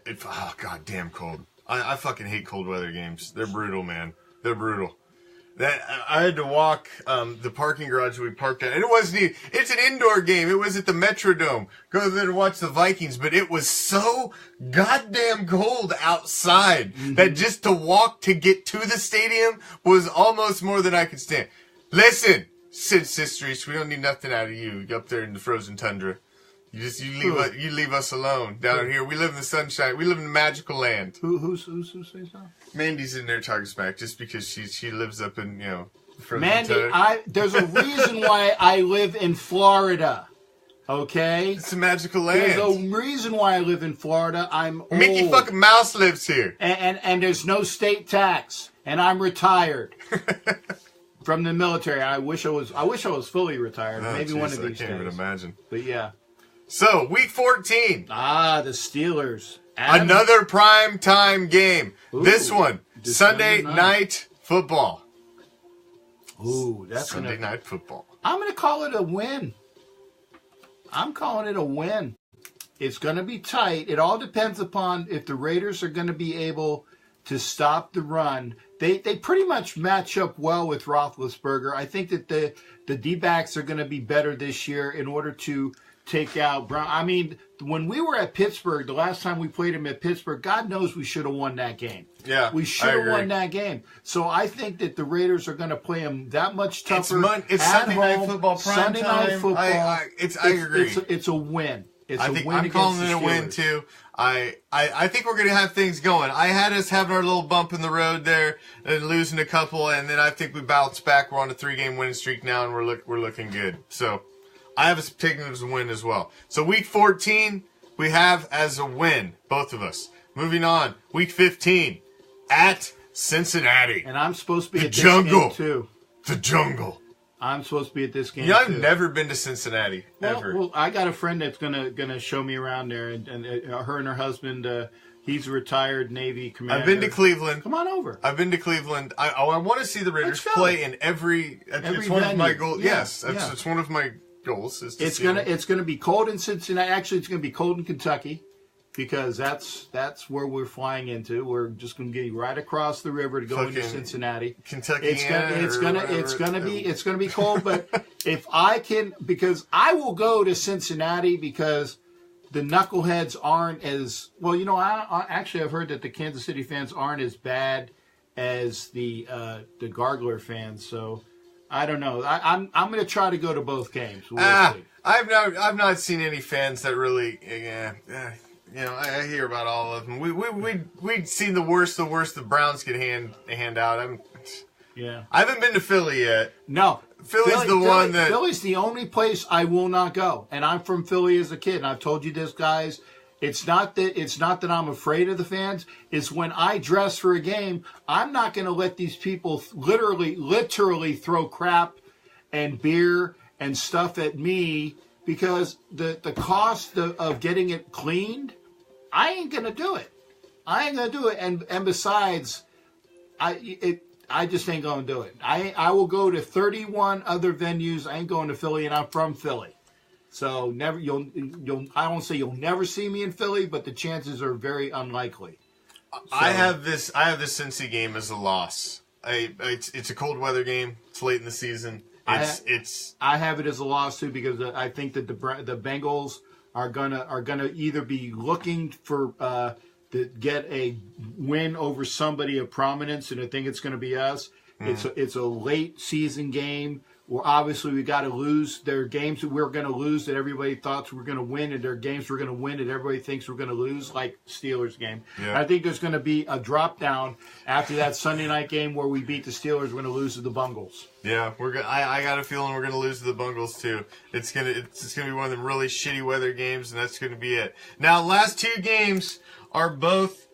goddamn cold. I fucking hate cold weather games. They're brutal, man. They're brutal. I had to walk the parking garage we parked at. And it wasn't even, it's an indoor game. It was at the Metrodome. Go there to watch the Vikings. But it was so goddamn cold outside that just to walk to get to the stadium was almost more than I could stand. Listen, Sid Sisters, we don't need nothing out of you up there in the frozen tundra. You leave us alone down here. We live in the sunshine. We live in the magical land. Who says that? Mandy's in there talking smack just because she lives up in the frozen Mandy, tundra. there's a reason why I live in Florida. Okay, It's a magical land. there's a reason why I live in Florida. I'm old. Mickey fucking Mouse lives here. and there's no state tax, and I'm retired from the military. I wish I was fully retired. Maybe one of these days. I can't even imagine. But yeah. So, week 14. The Steelers. Another prime time game. Ooh, this one, December Sunday 9th. night football. Ooh, that's Sunday night football. I'm going to call it a win. I'm calling it a win. It's going to be tight. It all depends upon if the Raiders are going to be able to stop the run. They pretty much match up well with Roethlisberger. I think that the D-backs are going to be better this year in order to take out Brown. I mean, when we were at Pittsburgh, the last time we played him at Pittsburgh, God knows we should have won that game. Yeah, we should have won that game. So I think that the Raiders are going to play him that much tougher. It's at Sunday home, night football, prime Sunday time. night football. I agree. It's a win. I'm calling it a win too. I think we're going to have things going. I had us having our little bump in the road there and losing a couple, and then I think we bounced back. We're on a 3-game winning streak now, and we're looking good. So I have us taking it as a win as well. So week 14 we have as a win, both of us. Moving on, week 15 at Cincinnati. And I'm supposed to be the at this jungle game too. The jungle. I'm supposed to be at this game. I've too. never been to Cincinnati ever. Well, I got a friend that's gonna show me around there, and her and her husband. He's a retired Navy commander. I've been to Cleveland. Come on over. I've been to Cleveland. I want to see the Raiders play in every. It's one of my goals. Yeah, yes, it's one of my goals. It's gonna be cold in Cincinnati. Actually, it's gonna be cold in Kentucky, because that's where we're flying into. We're just gonna get right across the river to go into Cincinnati. Kentucky. It's gonna be cold. But if I can, because I will go to Cincinnati because the knuckleheads aren't as well. I've heard that the Kansas City fans aren't as bad as the Gargler fans. So I don't know. I'm going to try to go to both games. We'll see. I've not seen any fans that really. I hear about all of them. We'd seen the worst the Browns could hand out. I haven't been to Philly yet. No. Philly's the only place I will not go. And I'm from Philly as a kid. And I've told you this, guys. It's not that I'm afraid of the fans. It's when I dress for a game, I'm not going to let these people literally throw crap and beer and stuff at me, because the cost of getting it cleaned, I ain't going to do it. And besides, I just ain't going to do it. I will go to 31 other venues. I ain't going to Philly, and I'm from Philly. So never I won't say you'll never see me in Philly, but the chances are very unlikely. So, I have this Cincy game as a loss. It's a cold weather game. It's late in the season. I have it as a loss too, because I think that the Bengals are gonna either be looking for to get a win over somebody of prominence, and I think it's going to be us. It's a late season game. Well, obviously we got to lose. There are games that we're going to lose that everybody thought we're going to win, and there are games we're going to win that everybody thinks we're going to lose, like Steelers game. Yeah. I think there's going to be a drop down after that Sunday night game where we beat the Steelers. We're going to lose to the Bungles. Yeah, I got a feeling we're going to lose to the Bungles too. It's gonna be one of them really shitty weather games, and that's going to be it. Now, last two games are both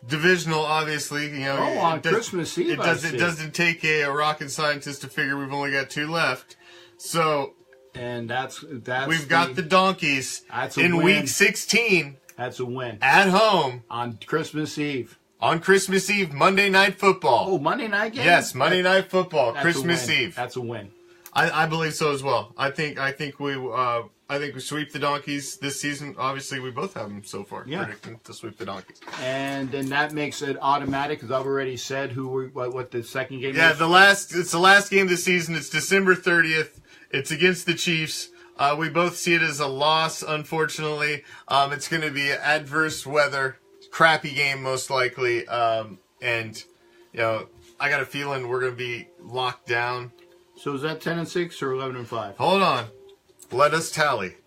divisional, obviously. You know, on Christmas Eve, it doesn't take a rocket scientist to figure we've only got two left. So, and that's we've got the Donkeys in Week 16. That's a win at home on Christmas Eve. On Christmas Eve, Monday Night Football. Oh, Monday night game. Yes, Monday Night Football, Christmas Eve. That's a win. I believe so as well. I think we sweep the Donkeys this season. Obviously, we both have them so far. Yeah. Predicting to sweep the Donkeys. And then that makes it automatic, because I've already said what the second game is. Yeah, it's the last game of the season. It's December 30th. It's against the Chiefs. We both see it as a loss, unfortunately. It's going to be adverse weather, crappy game most likely. And, you know, I got a feeling we're going to be locked down. So is that 10-6 or 11-5? Hold on. Let us tally.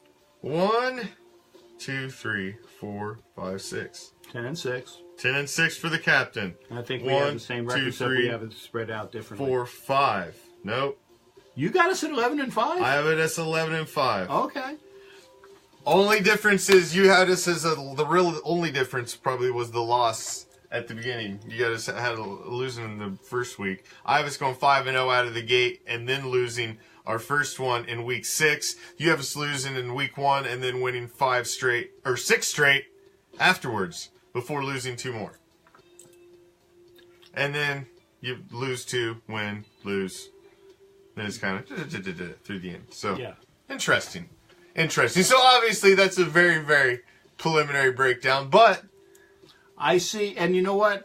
1, 2, 3, 4, 5, 6. 10-6. 10-6 for the captain. I think we have the same record, except we have it spread out differently. 4, 5. Nope. You got us at 11-5? I have it as 11-5. Okay. Only difference is you had us as the real only difference probably was the loss at the beginning. You guys had losing in the first week. I have us going 5-0 out of the gate, and then losing our first one in week 6. You have us losing in week 1 and then winning 6 straight afterwards before losing 2 more. And then you lose 2, win, lose. Then it's kind of through the end. So yeah. Interesting. So obviously that's a very, very preliminary breakdown, but I see, and you know what?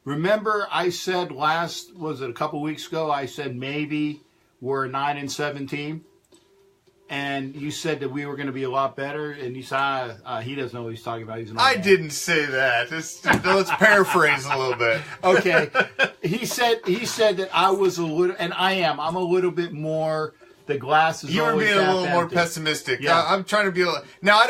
Remember I said a couple weeks ago, I said maybe we're a 9-7 team, and you said that we were going to be a lot better, and you said he doesn't know what he's talking about. I didn't say that. Let's paraphrase a little bit. Okay, he said that I was a little, and I'm a little bit more. The glass is. You were being a little more pessimistic. Yeah. I'm trying to be. Now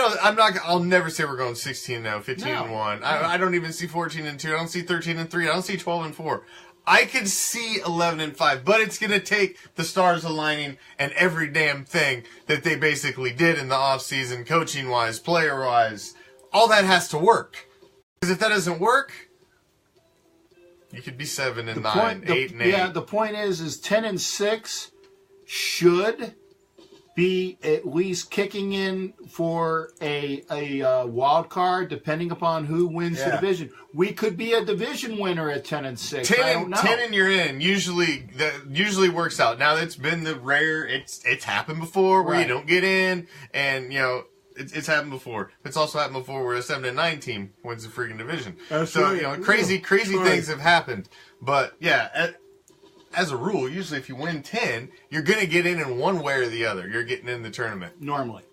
I'll never say we're going 16-0, 15-1. I don't even see 14-2. I don't see 13-3. I don't see 12-4. I could see 11-5, but it's going to take the stars aligning and every damn thing that they basically did in the offseason, coaching-wise, player-wise. All that has to work. Because if that doesn't work, you could be 7-9, 8-8. Yeah, the point is 10-6 should be at least kicking in for a wild card, depending upon who wins the division. We could be a division winner at 10-6. I don't know. 10 and you're in. That usually works out. Now that's been the rare. It's happened before where you don't get in, and you know it's happened before. It's also happened before where a 7-9 team wins the freaking division. So you know, crazy things have happened. But yeah. As a rule, usually if you win 10, you're going to get in one way or the other. You're getting in the tournament. Normally.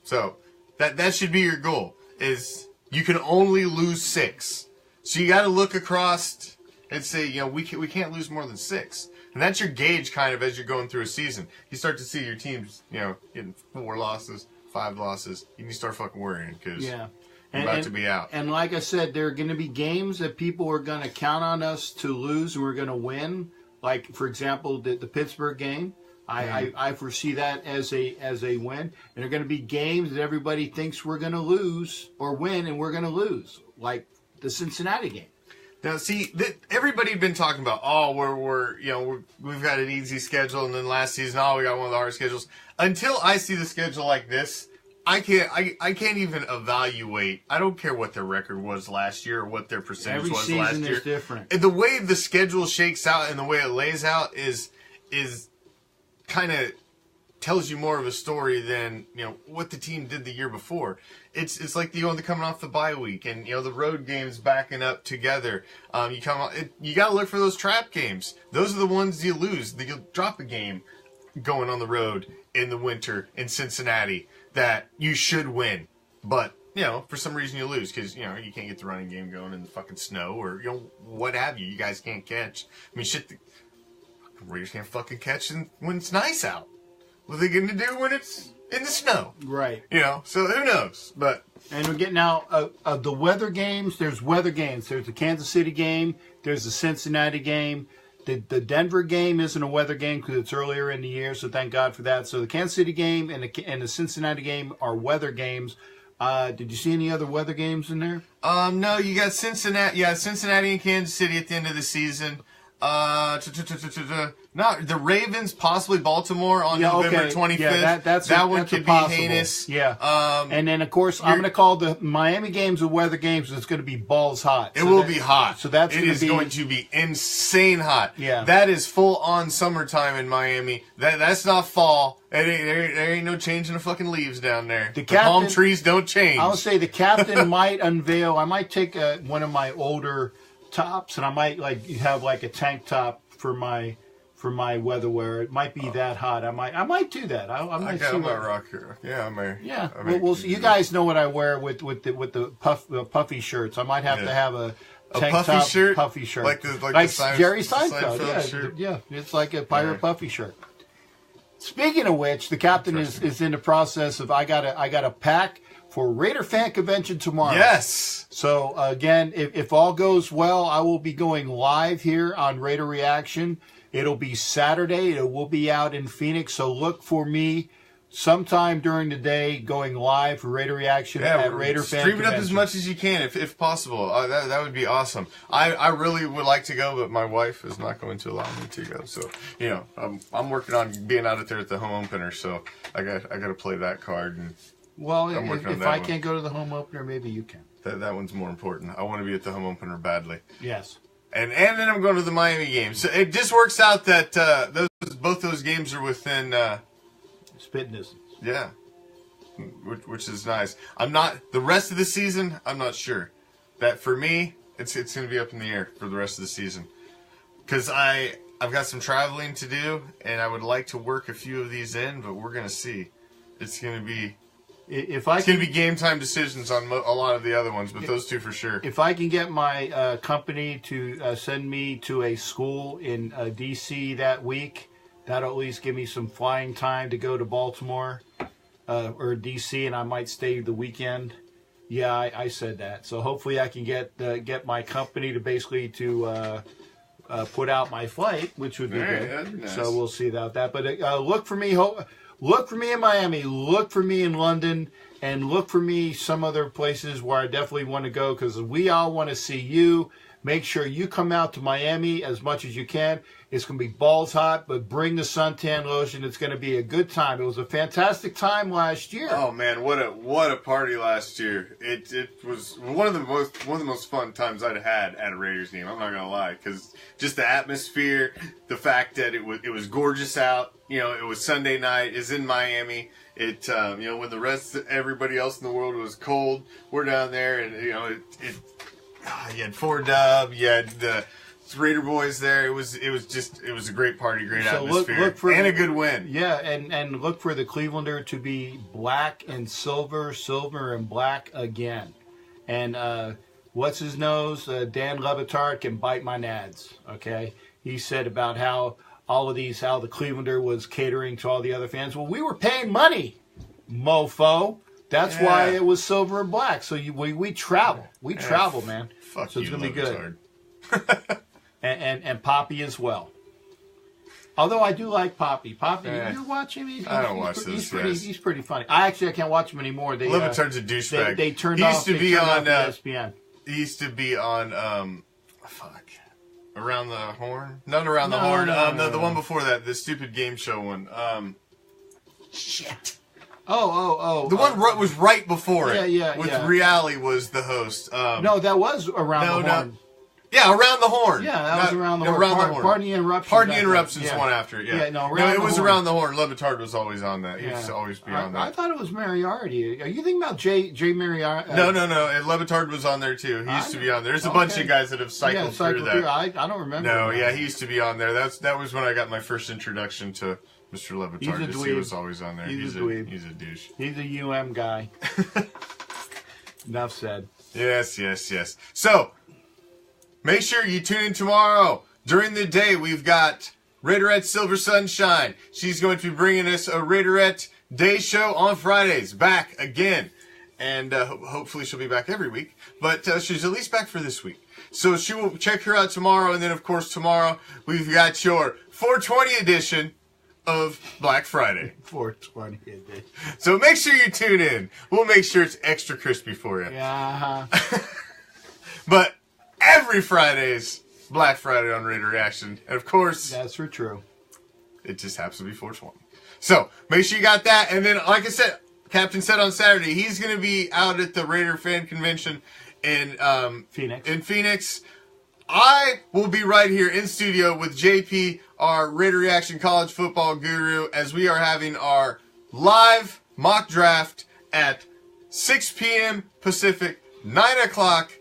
So that should be your goal, is you can only lose 6. So you got to look across and say, you know, we can't lose more than 6. And that's your gauge kind of as you're going through a season. You start to see your teams, you know, getting 4 losses, 5 losses. You need to start fucking worrying because you're about to be out. And like I said, there are going to be games that people are going to count on us to lose and we're going to win. Like, for example, the Pittsburgh game, I foresee that as a win. And there are going to be games that everybody thinks we're going to lose or win, and we're going to lose, like the Cincinnati game. Now, see, everybody had been talking about, we've got an easy schedule, and then last season, we got one of the hard schedules. Until I see the schedule like this, I can't even evaluate. I don't care what their record was last year or what their percentage Every was last season year. is different. And the way the schedule shakes out and the way it lays out is kind of tells you more of a story than what the team did the year before. It's like the coming off the bye week and the road games backing up together. You got to look for those trap games. Those are the ones you lose. You'll drop a game going on the road in the winter in Cincinnati that you should win, but for some reason you lose because you can't get the running game going in the fucking snow or what have you. You guys can't catch. I mean, shit. The Raiders can't fucking catch when it's nice out. What are they going to do when it's in the snow? Right. So who knows? But and we're getting out of the weather games. There's weather games. There's the Kansas City game. There's the Cincinnati game. The Denver game isn't a weather game because it's earlier in the year, so thank God for that. So the Kansas City game and the Cincinnati game are weather games. Did you see any other weather games in there? No, you got Cincinnati. Yeah, Cincinnati and Kansas City at the end of the season. No, the Ravens, possibly Baltimore on November 25th. Yeah, that one could be heinous. Yeah. And then, of course, I'm going to call the Miami games the weather games. It's going to be balls hot. It will be hot. So that's going to be insane hot. Yeah. That is full on summertime in Miami. That's not fall. There ain't no changing the fucking leaves down there. The palm trees don't change. I'll say the captain might unveil. I might take one of my older tops and I might have a tank top for my weather wear. It might be that hot. I might do that. I might rock here. Yeah, I may. Yeah, we'll see. You guys know what I wear with the puffy shirts. I might have to have a tank puffy top, shirt, puffy shirt, like Jerry Seinfeld. Shirt. Yeah, it's like a pirate puffy shirt. Speaking of which, the captain is in the process of I got a pack for Raider Fan Convention tomorrow. Yes. So again, if all goes well, I will be going live here on Raider Reaction. It'll be Saturday. It will be out in Phoenix. So look for me sometime during the day going live for Raider Reaction at Raider Fan Convention. Stream it up as much as you can if possible. That would be awesome. I really would like to go, but my wife is not going to allow me to go. So I'm working on being out there at the home opener. So I got to play that card. And well, if I can't go to the home opener, maybe you can. That one's more important. I want to be at the home opener badly. Yes. And then I'm going to the Miami game. So it just works out that both those games are within spitting distance. Yeah, which is nice. I'm not the rest of the season. I'm not sure. That for me, it's going to be up in the air for the rest of the season because I've got some traveling to do and I would like to work a few of these in, but we're going to see. It's going to be. It's going to be game time decisions on a lot of the other ones, but those two for sure. If I can get my company to send me to a school in D.C. that week, that'll at least give me some flying time to go to Baltimore or D.C., and I might stay the weekend. Yeah, I said that. So hopefully I can get my company to basically put out my flight, which would be good. That'd be nice. So we'll see about that. But look for me. Look for me in Miami, look for me in London, and look for me some other places where I definitely want to go because we all want to see you. Make sure you come out to Miami as much as you can. It's going to be balls hot, but bring the suntan lotion. It's going to be a good time. It was a fantastic time last year. Oh man, what a party last year! It was one of the most fun times I'd had at a Raiders game. I'm not gonna lie, because just the atmosphere, the fact that it was gorgeous out. It was Sunday night. It's in Miami. When the rest of everybody else in the world was cold, we're down there, and you had 4-Dub, you had the Raider boys there. It was a great party, great atmosphere, look for and a good win. Yeah, and look for the Clevelander to be black and silver and black again. And what's his nose? Dan Levitard can bite my nads. Okay, he said about how all of these, how the Clevelander was catering to all the other fans. Well, we were paying money, mofo. That's why it was silver and black. So we travel. We travel, man. Fuck so it's you, going to be good. and Poppy as well. Although I do like Poppy. Poppy, you watch him? I don't watch this. He's pretty funny. I can't watch him anymore. Levitard's a douchebag. They turned he off. Used to be on ESPN. He used to be on Around the Horn? Not Around the Horn. The one before that, the stupid game show one. Shit. Oh. The one was right before it. Yeah. With Reali was the host. No, that was Around the Horn. Yeah, Around the Horn. Yeah, that was Around the Horn. Pardon the Interruption. Pardon the Interruption's one after it. Yeah. No, it was Around the Horn. Levitard was always on that. He used to always be on that. I thought it was Moriarty. Are you thinking about Jay Moriarty? No. And Levitard was on there too. He used to be on there. There's a bunch of guys that have cycled through that. I don't remember. No, he used to be on there. That was when I got my first introduction to Mr. Levitard. He was always on there. He's a dweeb. He's a douche. He's a UM guy. Enough said. Yes. So, make sure you tune in tomorrow. During the day, we've got Raiderette Silver Sunshine. She's going to be bringing us a Raiderette Day Show on Fridays. Back again. And hopefully she'll be back every week. But she's at least back for this week. So she will check her out tomorrow. And then, of course, tomorrow we've got your 420 edition of Black Friday. 420 edition. So make sure you tune in. We'll make sure it's extra crispy for you. Yeah. But every Friday's Black Friday on Raider Reaction. And of course, that's for true. It just happens to be 420. So make sure you got that. And then, like I said, Captain said on Saturday, he's going to be out at the Raider Fan Convention in Phoenix. I will be right here in studio with JP, our Raider Reaction College Football Guru, as we are having our live mock draft at 6 p.m. Pacific, 9 o'clock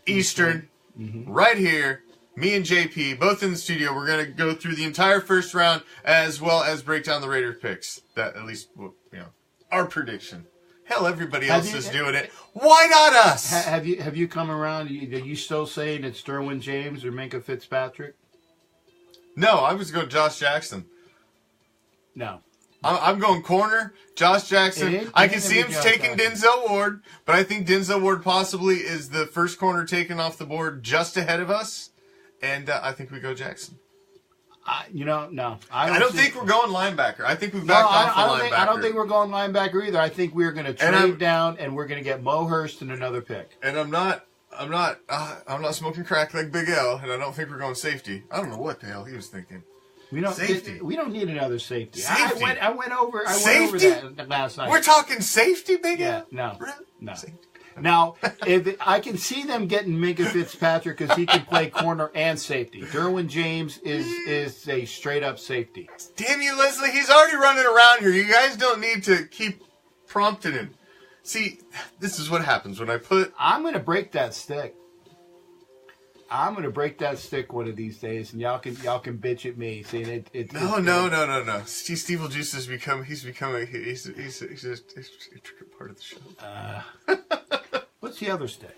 Eastern, right here. Me and JP, both in the studio. We're going to go through the entire first round as well as break down the Raider picks. That, at least, our prediction. Hell, everybody else is doing it. Why not us? Have you come around? Are you still saying it's Derwin James or Minka Fitzpatrick? No, I was going Josh Jackson. No. I'm going corner, Josh Jackson. I can see him taking Denzel Ward, but I think Denzel Ward possibly is the first corner taken off the board just ahead of us, and I think we go Jackson. No. I don't think we're going linebacker. I think we've backed off the linebacker. I don't think we're going linebacker either. I think we're going to trade down, and we're going to get Mo Hurst and another pick. And I'm not smoking crack like Big L, and I don't think we're going safety. I don't know what the hell he was thinking. Safety. We don't need another safety. Safety. I went over that last night. We're talking safety, Big L? No. Really? No. Safety. Now, I can see them getting Minka Fitzpatrick because he can play corner and safety. Derwin James is a straight-up safety. Damn you, Leslie. He's already running around here. You guys don't need to keep prompting him. See, this is what happens when I put... I'm going to break that stick. I'm going to break that stick one of these days, and y'all can bitch at me. See, No. Steve Juice has become he's a part of the show. What's the other stick?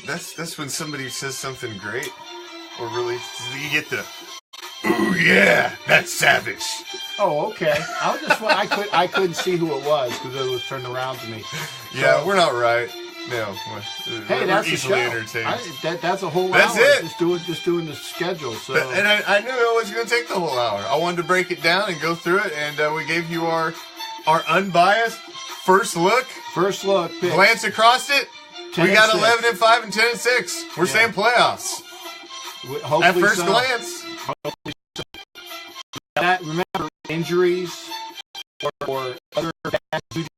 That's when somebody says something great, or really you get the ooh yeah, that's savage. Oh, okay. I couldn't see who it was because it was turned around to me. Yeah, we're not right. No. Hey, that's the show. Entertained. That's a whole that's hour. It. Just doing the schedule. So. And I knew it was going to take the whole hour. I wanted to break it down and go through it, and we gave you our unbiased first look. First look. Pick. Glance across it. We got 11-5 and 10-6. We're saying playoffs. Hopefully at first glance. Remember, injuries or other bad juju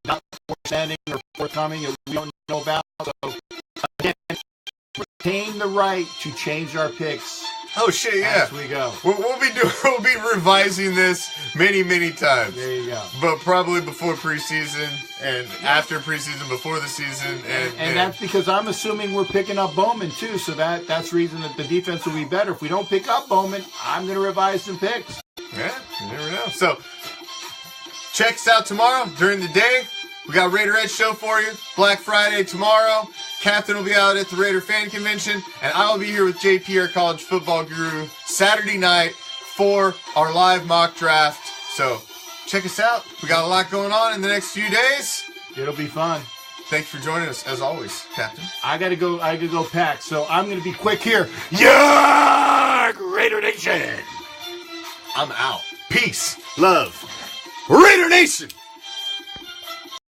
not forthstanding or forthcoming that we don't know about. So, again, retain the right to change our picks. Oh shit! Yeah, as we go. We'll be revising this many times. There you go. But probably before preseason and after preseason, before the season, and that's because I'm assuming we're picking up Bowman too. So that's reason that the defense will be better. If we don't pick up Bowman, I'm going to revise some picks. Yeah, you never know. So check us out tomorrow during the day. We got Raiderette show for you. Black Friday tomorrow. Captain will be out at the Raider Fan Convention, and I will be here with JP, our college football guru, Saturday night for our live mock draft. So check us out. We got a lot going on in the next few days. It'll be fun. Thanks for joining us, as always, Captain. I gotta go pack, so I'm gonna be quick here. Yeah, Raider Nation. I'm out. Peace, love, Raider Nation.